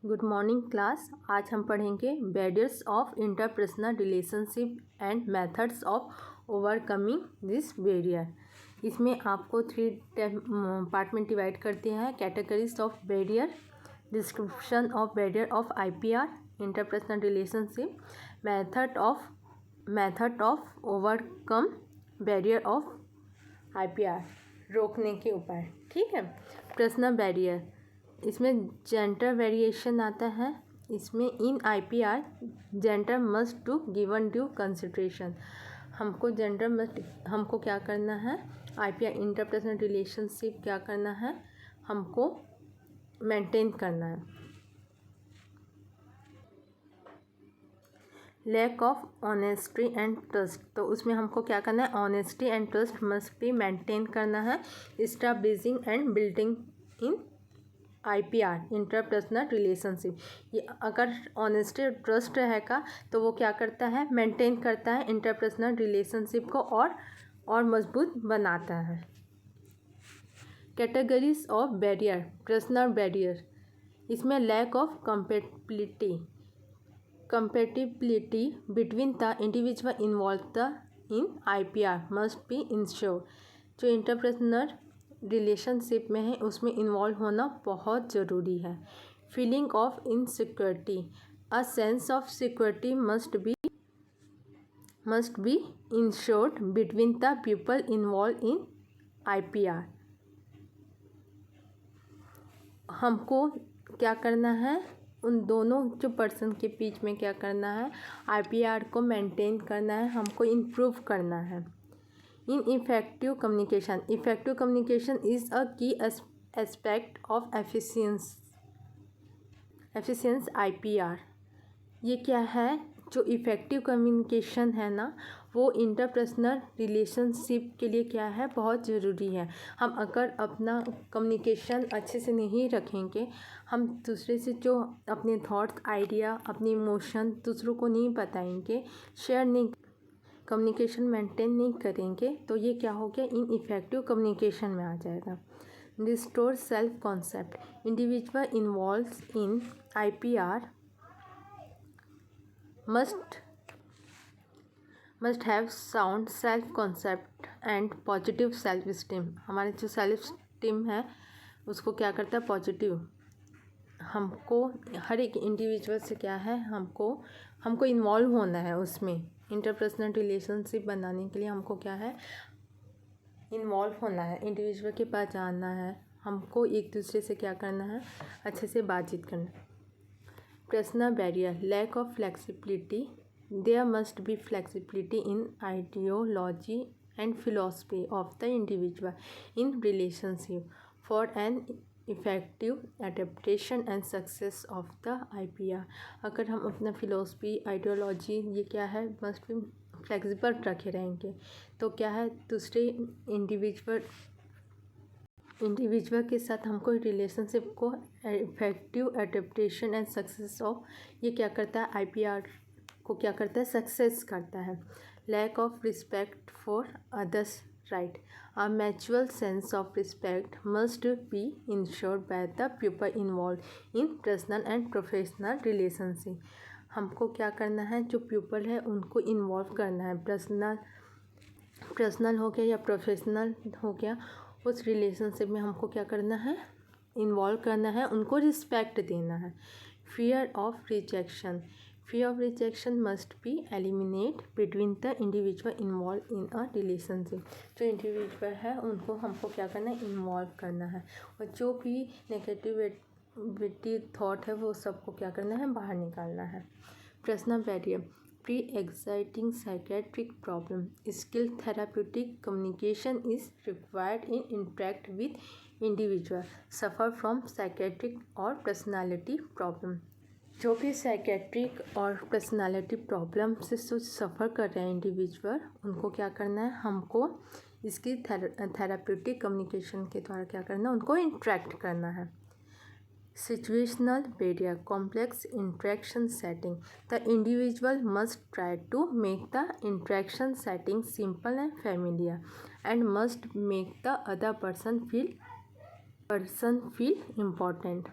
Good morning class. आज हम पढ़ेंगे barriers of interpersonal relationship and methods of overcoming this barrier. इसमें आपको 3 पार्ट में डिवाइड करते हैं। Categories of barrier, description of barrier of IPR interpersonal relationship, method of overcome barrier of IPR रोकने के उपाय। ठीक है। पर्सनल बैरियर, इसमें जेंडर वेरिएशन आता है। इसमें in IPR gender must to given due consideration. हमको क्या करना है, IPR इंटरपर्सनल रिलेशनशिप क्या करना है, हमको मेंटेन करना है। Lack of honesty and trust, तो उसमें हमको क्या करना है, honesty and trust must be maintain करना है। Establishing and building in IPR interpersonal relationship, ये अगर ऑनेस्टी और ट्रस्ट रहेगा तो वो क्या करता है, मेंटेन करता है इंटरपर्सनल रिलेशनशिप को और मजबूत बनाता है। Categories of barrier, personal barrier, इसमें lack of compatibility between the individual involved in IPR must be ensured। जो इंटरपर्सनल रिलेशनशिप में है उसमें इन्वॉल्व होना बहुत ज़रूरी है। Feeling of insecurity, a sense of security must be insured between the people involve in IPR। हमको क्या करना है, उन दोनों जो पर्सन के बीच में क्या करना है, IPR को मेंटेन करना है, हमको इम्प्रूव करना है। In effective communication, effective communication is a की एस्पेक्ट ऑफ एफिशिएंस IPR। ये क्या है, जो इफ़ेक्टिव कम्युनिकेशन है ना, वो इंटरपर्सनल रिलेशनशिप के लिए क्या है, बहुत ज़रूरी है। हम अगर अपना कम्युनिकेशन अच्छे से नहीं रखेंगे, हम दूसरे से जो अपने थॉट्स, आइडिया, अपनी इमोशन दूसरों को नहीं बताएंगे, शेयर नहीं, कम्युनिकेशन मेंटेन नहीं करेंगे, तो ये क्या हो गया, इन इफेक्टिव कम्युनिकेशन में आ जाएगा। Restore self concept, individual involves in IPR must have sound self concept and positive self esteem. हमारे जो सेल्फ स्टीम है उसको क्या करता है, पॉजिटिव। हमको हर एक इंडिविजुअल से क्या है, हमको इन्वॉल्व होना है उसमें। इंटरपर्सनल रिलेशनशिप बनाने के लिए हमको क्या है, इन्वॉल्व होना है, इंडिविजुअल के पास जाना है, हमको एक दूसरे से क्या करना है, अच्छे से बातचीत करना है। Personal barrier, lack of flexibility, there must be flexibility in ideology and philosophy of the individual in relationship for an effective adaptation and success of the IPR। अगर हम अपना फिलॉसफी, आइडियोलॉजी, ये क्या है, मस्ट बी फ्लेक्सिबल रखे रहेंगे, तो क्या है, दूसरे इंडिविजुअल के साथ हमको रिलेशनशिप को effective adaptation and success of, ये क्या करता है, IPR को क्या करता है, सक्सेस करता है। Lack of respect for others right, a mutual sense of respect must be ensured by the people involved in personal and professional relationship। हमको क्या करना है, जो पीपल है उनको इन्वॉल्व करना है, पर्सनल हो गया या प्रोफेशनल हो गया, उस रिलेशनशिप में हमको क्या करना है, इन्वॉल्व करना है, उनको रिस्पेक्ट देना है। Fear of rejection, fear of rejection must be eliminated between the individual involved in a relationship। जो इंडिविजुअल है उनको हमको क्या करना है, इन्वॉल्व करना है, और जो भी नेगेटिविटी थॉट है वो सबको क्या करना है, बाहर निकालना है। Personal barrier, pre exciting psychiatric problem, skill therapeutic communication is required in interact with individual suffer from psychiatric और पर्सनालिटी प्रॉब्लम। जो भी साइकेट्रिक और पर्सनालिटी प्रॉब्लम से सफ़र कर रहे हैं इंडिविजुअल, उनको क्या करना है, हमको इसकी थेराप्यूटिक कम्युनिकेशन के द्वारा क्या करना है, उनको इंटरेक्ट करना है। Situational barrier, complex interaction setting, the individual must try to make the interaction setting simple and familiar and must make the other person feel important.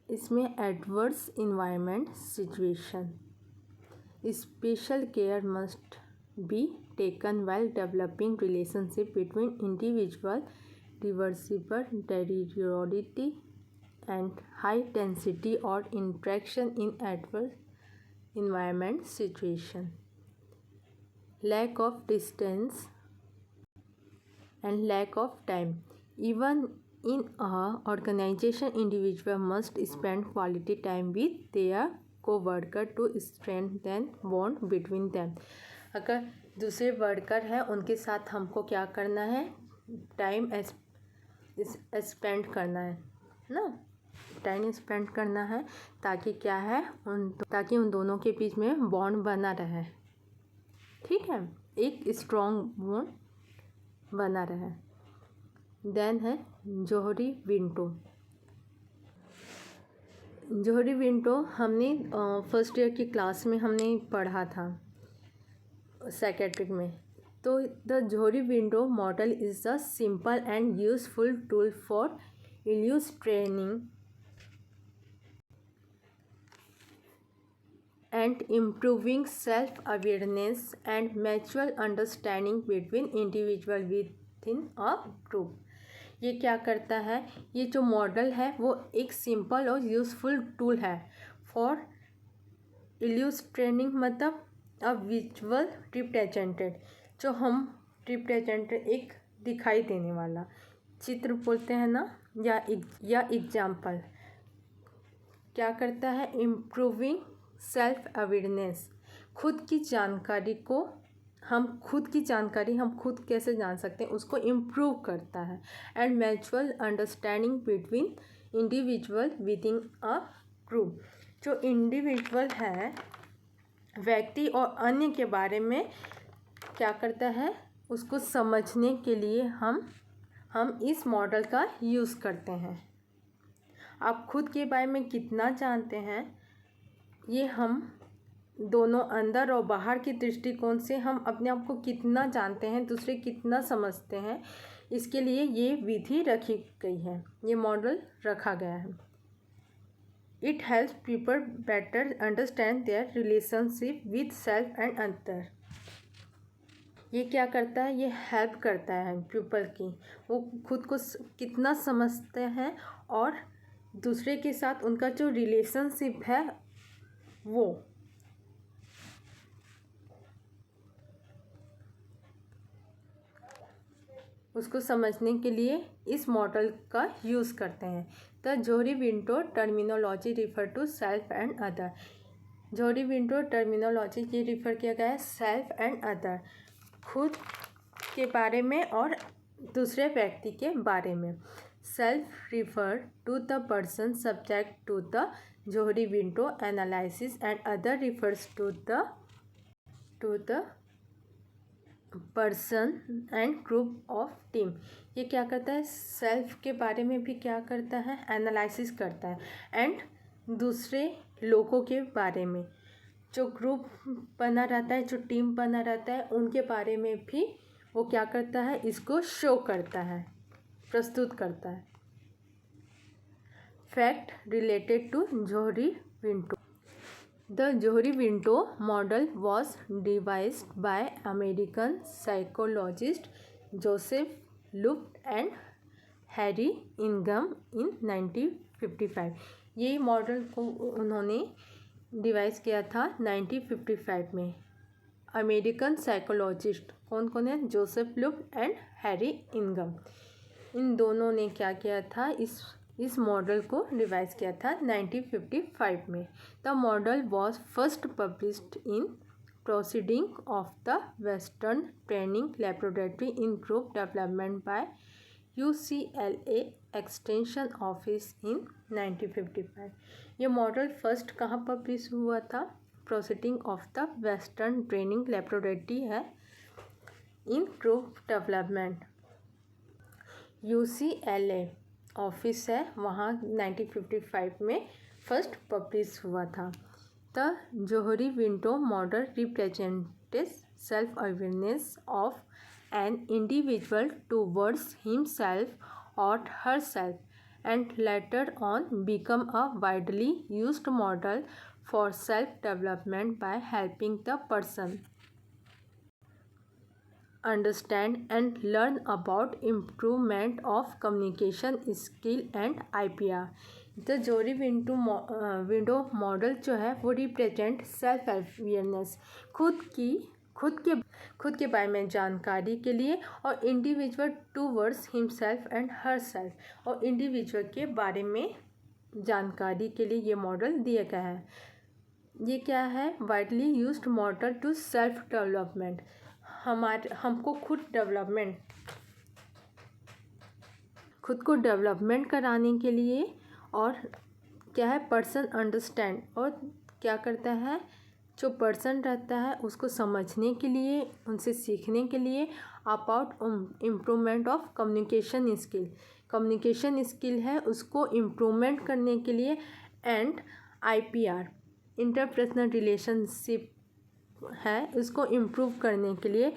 इसमें adverse environment situation, special care must be taken while developing relationship between individual, reversible deteriority and high density or interaction in adverse environment situation. Lack of distance and lack of time. Even in a organization, individual must spend quality time with their co-worker to strengthen bond between them. अगर दूसरे worker हैं उनके साथ हमको क्या करना है, time spend करना है ना, टाइम स्पेंड करना है ताकि क्या है ताकि उन दोनों के बीच में बॉन्ड बना रहे, ठीक है, एक स्ट्रॉन्ग बॉन्ड बना रहे। देन है जोहरी विंडो। जोहरी विंडो हमने फर्स्ट ईयर की क्लास में हमने पढ़ा था साइकेट्रिक में। तो the Johari window model is the simple and useful tool for illustrating and improving self-awareness and mutual understanding between individual within a group। ये क्या करता है, ये जो मॉडल है वो एक सिंपल और यूज़फुल टूल है फॉर इल्यूस्ट्रेटिंग, मतलब अ विजुअल रिप्रेजेंटेड, जो हम रिप्रेजेंटेड एक दिखाई देने वाला चित्र बोलते हैं ना, या एग्जाम्पल क्या करता है, इम्प्रूविंग सेल्फ अवेयरनेस, खुद की जानकारी हम खुद कैसे जान सकते हैं उसको इम्प्रूव करता है। And mutual understanding between individual within a group, जो इंडिविजुअल है व्यक्ति और अन्य के बारे में क्या करता है, उसको समझने के लिए हम इस मॉडल का यूज़ करते हैं। आप खुद के बारे में कितना जानते हैं, ये हम दोनों अंदर और बाहर के दृष्टिकोण से हम अपने आप को कितना जानते हैं, दूसरे कितना समझते हैं, इसके लिए ये विधि रखी गई है, ये मॉडल रखा गया है। It helps people better understand their relationship with self and other. ये क्या करता है, ये हेल्प करता है पीपल की, वो खुद को कितना समझते हैं और दूसरे के साथ उनका जो रिलेशनशिप है वो उसको समझने के लिए इस मॉडल का यूज़ करते हैं। The Johari window terminology refer to self and other. Johari window terminology ये रिफ़र किया गया है सेल्फ एंड अदर, खुद के बारे में और दूसरे व्यक्ति के बारे में। Self refer to the person subject to the Johari window analysis and other refers to the person and group of team. ये क्या करता है, सेल्फ के बारे में भी क्या करता है, एनालिसिस करता है, एंड दूसरे लोगों के बारे में, जो ग्रुप बना रहता है, जो टीम बना रहता है, उनके बारे में भी वो क्या करता है, इसको शो करता है, प्रस्तुत करता है। Fact related to Johari window. The Johari window model was devised by American psychologist Joseph Luft and Harry Ingham in 1955। ये मॉडल को उन्होंने डिवाइस किया था 1955 में। अमेरिकन साइकोलॉजिस्ट कौन कौन है, जोसेफ लुफ्ट एंड हैरी इनगम, इन दोनों ने क्या किया था, इस मॉडल को रिवाइज किया था 1955 में। The model was first published in proceeding of the western training laboratory in group development by UCLA extension office in 1955। ये मॉडल फर्स्ट कहाँ पब्लिश हुआ था, proceeding of the western training laboratory है in group development, UCLA office है वहाँ 1955 में first publish हुआ था। The Johari window model represents self awareness of an individual towards himself और herself and later on become a widely used model for self-development by helping the person understand and learn about improvement of communication skill and IPR. The जोरी window model जो है वो represent self awareness, खुद के बारे में जानकारी के लिए, और individual towards himself and her self, और इंडिविजुअल के बारे में जानकारी के लिए ये मॉडल दिया गया है। ये क्या है? Widely used model to self development. हमको खुद को डेवलपमेंट कराने के लिए, और क्या है, पर्सन अंडरस्टैंड, और क्या करता है, जो पर्सन रहता है उसको समझने के लिए, उनसे सीखने के लिए, about improvement of communication skill है उसको इम्प्रूवमेंट करने के लिए, एंड IPR इंटरपर्सनल रिलेशनशिप है उसको इम्प्रूव करने के लिए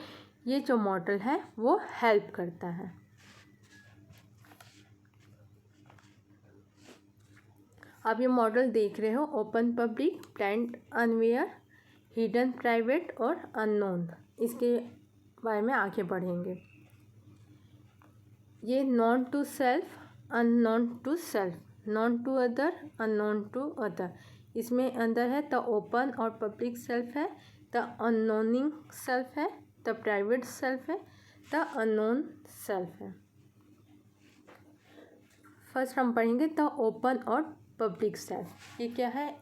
ये जो मॉडल है वो हेल्प करता है। आप ये मॉडल देख रहे हो, open public, blind unaware, hidden private और अननोन। इसके बारे में आगे बढ़ेंगे। ये known to self, unknown to self, known to other, unknown to other, इसमें अंदर है द ओपन और पब्लिक सेल्फ है, द अननोनिंग सेल्फ है, द प्राइवेट सेल्फ है, द अननोन सेल्फ है। फर्स्ट हम पढ़ेंगे द ओपन और पब्लिक सेल्फ। ये क्या है?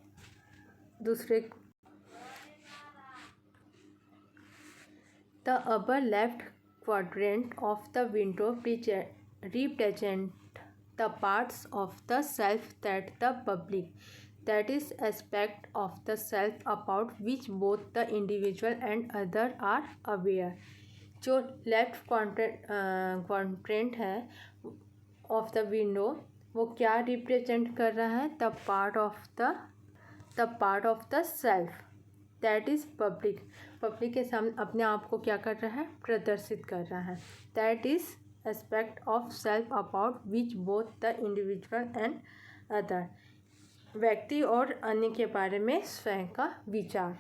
दूसरे the upper left quadrant of the window represent the parts of the self that the public, that is aspect of the self about which both the individual and other are aware। जो left quadrant है of the window वो क्या represent कर रहा है? The part of the self that is public के सामने अपने आप को क्या कर रहा है? प्रदर्शित कर रहा है। That is aspect of self about which both the individual and other, व्यक्ति और अन्य के बारे में स्वयं का विचार।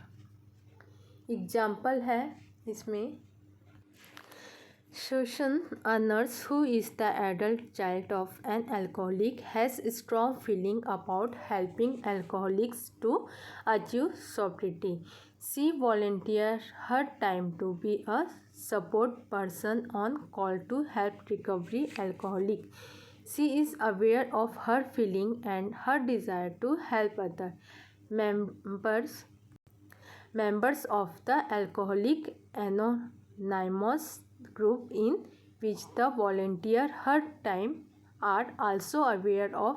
एग्जाम्पल है इसमें, Susan, a nurse who is the adult child of an alcoholic, has a strong feeling about helping alcoholics to achieve sobriety. She volunteers her time to be a support person on call to help recovery alcoholic. She is aware of her feeling and her desire to help other members of the Alcoholic Anonymous group in which the volunteer her time are also aware of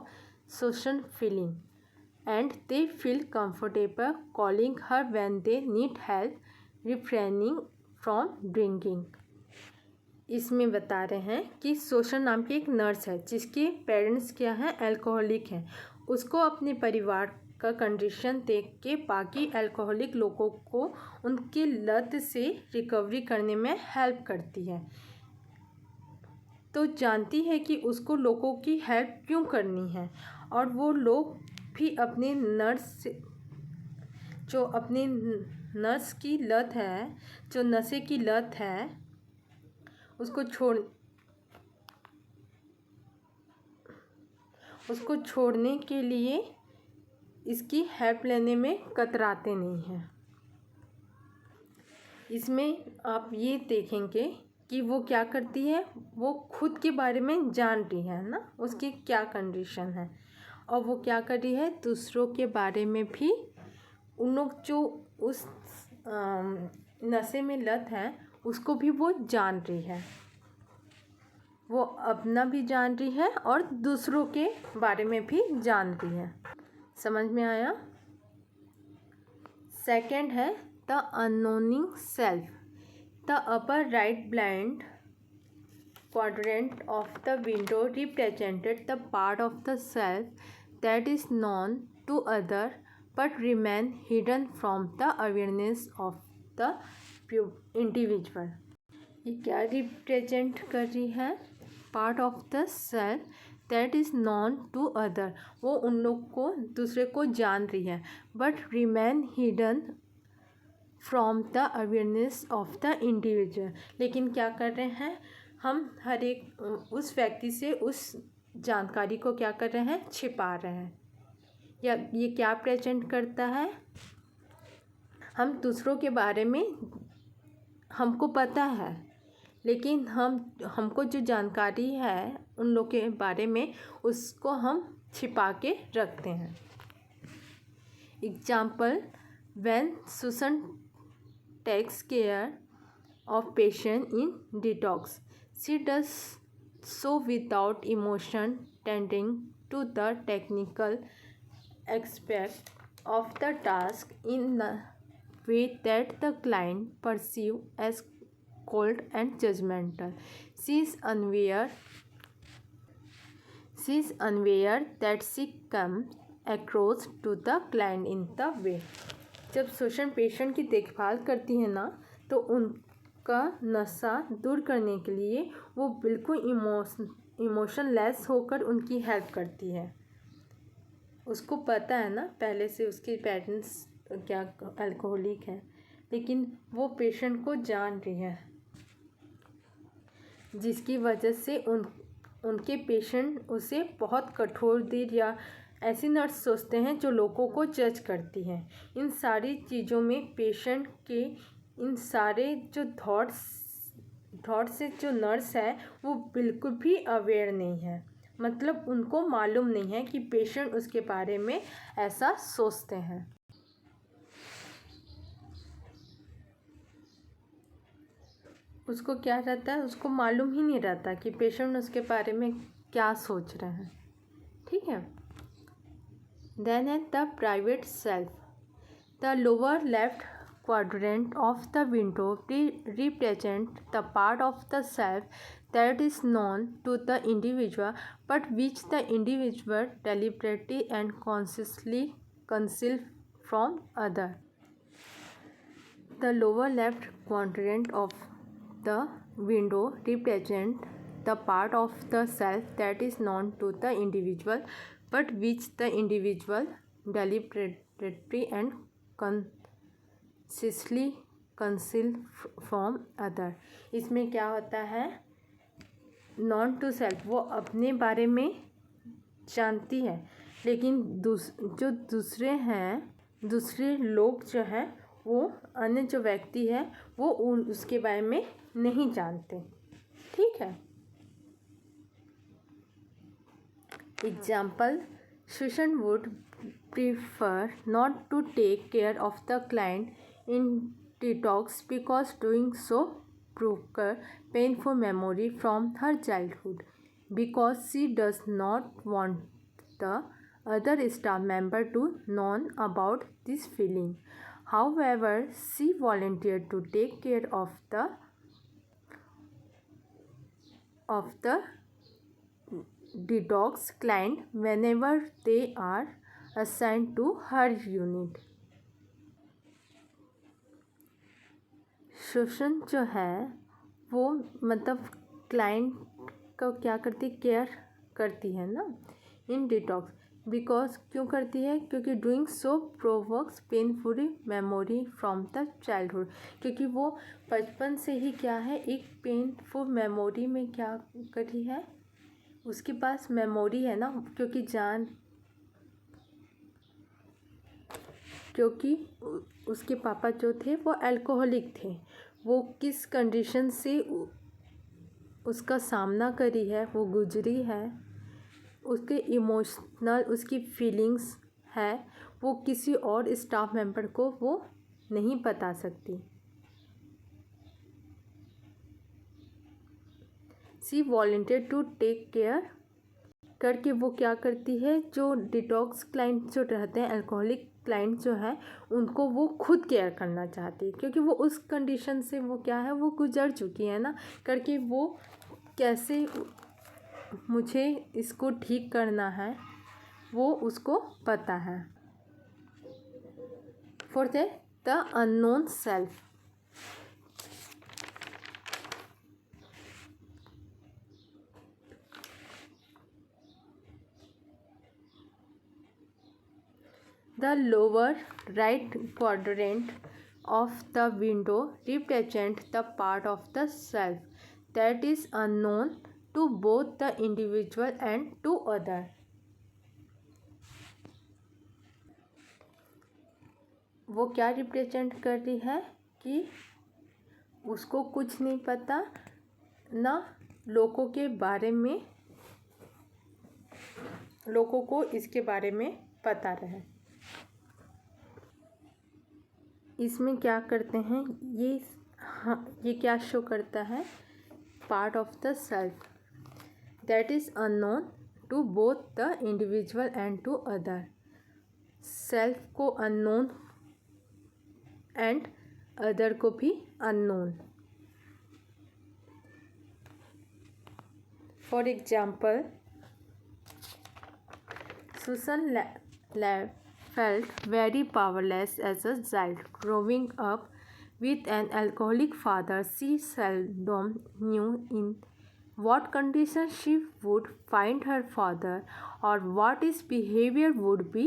social feeling, and they feel comfortable calling her when they need help refraining from drinking। इसमें बता रहे हैं कि सोशन नाम की एक nurse है जिसके पेरेंट्स क्या हैं? अल्कोहलिक हैं। उसको अपने परिवार का कंडीशन देख के बाकी अल्कोहलिक लोगों को उनकी लत से रिकवरी करने में हेल्प करती है। तो जानती है कि उसको लोगों की हेल्प क्यों करनी है, और वो लोग भी अपने नर्स की लत है, जो नशे की लत है, उसको छोड़ने के लिए इसकी हेल्प लेने में कतराते नहीं हैं। इसमें आप ये देखेंगे कि वो क्या करती है, वो खुद के बारे में जान रही है ना, उसकी क्या कंडीशन है, और वो क्या कर रही है, दूसरों के बारे में भी, उन लोग जो उस नशे में लत है उसको भी वो जान रही है, वो अपना भी जान रही है और दूसरों के बारे में भी जान रही है। समझ में आया? सेकंड है the unknowing self. The upper right blind quadrant of the window represented the part of the self that is known to other but remain hidden from the awareness of the individual। ये क्या represent कर रही है? Part of the self that is known to other, वो उन लोग को दूसरे को जान रही है, but remain hidden from the awareness of the individual. लेकिन क्या कर रहे हैं, हम हर एक उस व्यक्ति से उस जानकारी को क्या कर रहे हैं, छिपा रहे हैं। या ये क्या प्रेजेंट करता है, हम दूसरों के बारे में हमको पता है, लेकिन हमको जो जानकारी है उन लोग के बारे में, उसको हम छिपा के रखते हैं। Example, when Susan takes care of patient in detox, she does so without emotion, tending to the technical aspect of the task in a way that the client perceive as cold and judgmental. She is unaware that she comes across to the client in the way. जब शोषण patient की देखभाल करती है ना, तो उनका नशा दूर करने के लिए वो बिल्कुल इमोशनलेस होकर उनकी हेल्प करती है। उसको पता है ना पहले से उसके पेरेंट्स क्या अल्कोहलिक है, लेकिन वो पेशेंट को जान रही है, जिसकी वजह से उनके पेशेंट उसे बहुत कठोर दिल या ऐसी नर्स सोचते हैं जो लोगों को जज करती हैं। इन सारी चीज़ों में पेशेंट के इन सारे जो थॉट्स से जो नर्स है वो बिल्कुल भी अवेयर नहीं है, मतलब उनको मालूम नहीं है कि पेशेंट उसके बारे में ऐसा सोचते हैं। उसको क्या रहता है, उसको मालूम ही नहीं रहता कि पेशेंट उसके बारे में क्या सोच रहे हैं। ठीक है। Then at the private self, the lower left quadrant of the window represents the part of the self that is known to the individual, but which the individual deliberately and consciously conceals from other. The lower left quadrant of the window represents the part of the self that is known to the individual, but which the individual deliberately and consciously conceal from other. इसमें क्या होता है, non to self वो अपने बारे में जानती है, लेकिन जो दूसरे हैं, दूसरे लोग जो हैं, वो अन्य जो व्यक्ति है वो उसके बारे में नहीं जानते। ठीक है। Example, Susan would prefer not to take care of the client in detox because doing so provoke painful memory from her childhood, because she does not want the other staff member to know about this feeling. However, she volunteered to take care of the detox client whenever they are assigned to her unit. शोषण जो है वो मतलब client का क्या करती, care करती है ना इन डिटॉक्स, बिकॉज क्यों करती है, क्योंकि doing so provokes painful memory from the childhood, क्योंकि वो बचपन से ही क्या है, एक पेनफुल मेमोरी में क्या करी है, उसके पास मेमोरी है ना, क्योंकि उसके पापा जो थे वो अल्कोहलिक थे, वो किस कंडीशन से उसका सामना करी है, वो गुजरी है, उसके इमोशनल उसकी फीलिंग्स है, वो किसी और स्टाफ मेंबर को वो नहीं बता सकती। सी वॉलंटियर टू टेक केयर करके वो क्या करती है, जो डिटॉक्स क्लाइंट जो रहते हैं, अल्कोहलिक क्लाइंट जो है, उनको वो खुद केयर करना चाहती है, क्योंकि वो उस कंडीशन से वो क्या है, वो गुजर चुकी है ना, करके वो कैसे मुझे इसको ठीक करना है वो उसको पता है। फोर्थ है the unknown self. The lower right quadrant of the window represents the part of the self that is unknown to both the individual and to other. वो क्या रिप्रेजेंट कर रही है कि उसको कुछ नहीं पता, ना लोगों के बारे में, लोगों को इसके बारे में पता रहे। इसमें क्या करते हैं ये, हाँ, ये क्या शो करता है, part of the self that is unknown to both the individual and to other. Self को अननोन एंड अदर को भी unknown. For example, Susan felt very powerless as a child. Growing up with an alcoholic father, she seldom knew in what condition she would find her father or what his behavior would be.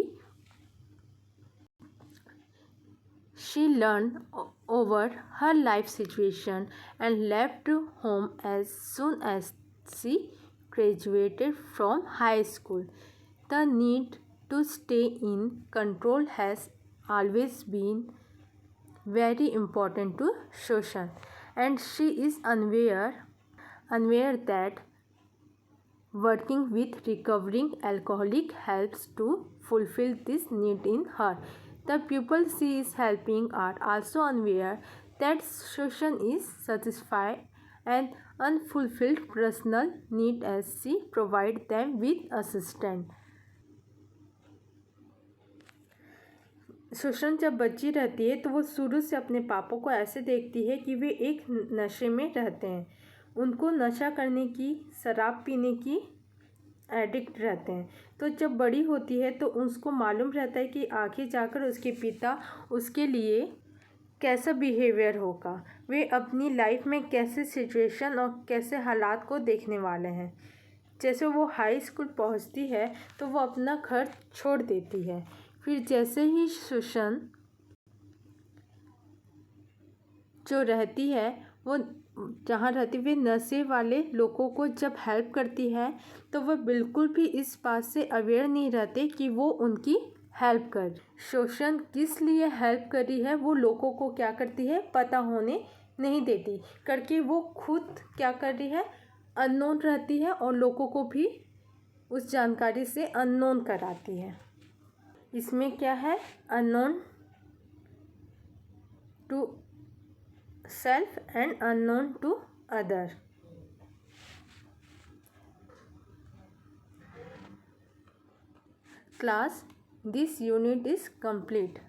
She learned over her life situation and left home as soon as she graduated from high school. The need to stay in control has always been very important to Shoshan, and she is unaware that working with recovering alcoholic helps to fulfill this need in her. The people she is helping are also unaware that Shoshan is satisfied an unfulfilled personal need as she provides them with assistance. Sushan जब बच्ची रहती है तो वो शुरू से अपने पापा को ऐसे देखती है कि वे एक नशे में रहते हैं, उनको नशा करने की, शराब पीने की एडिक्ट रहते हैं। तो जब बड़ी होती है तो उसको मालूम रहता है कि आगे जाकर उसके पिता उसके लिए कैसा बिहेवियर होगा, वे अपनी लाइफ में कैसे सिचुएशन और कैसे हालात को देखने वाले हैं। जैसे वो हाई स्कूल पहुंचती है तो वो अपना घर छोड़ देती है। फिर जैसे ही सुशन जो रहती है वो जहाँ रहती वे नशे वाले लोगों को जब हेल्प करती है तो वह बिल्कुल भी इस बात से अवेयर नहीं रहते कि वो उनकी हेल्प कर। शोषण किस लिए हेल्प कर रही है वो लोगों को क्या करती है पता होने नहीं देती, करके वो खुद क्या कर रही है अननोन रहती है और लोगों को भी उस जानकारी से अननोन कराती है। इसमें क्या है, unknown to self and unknown to other. Class, this unit is complete.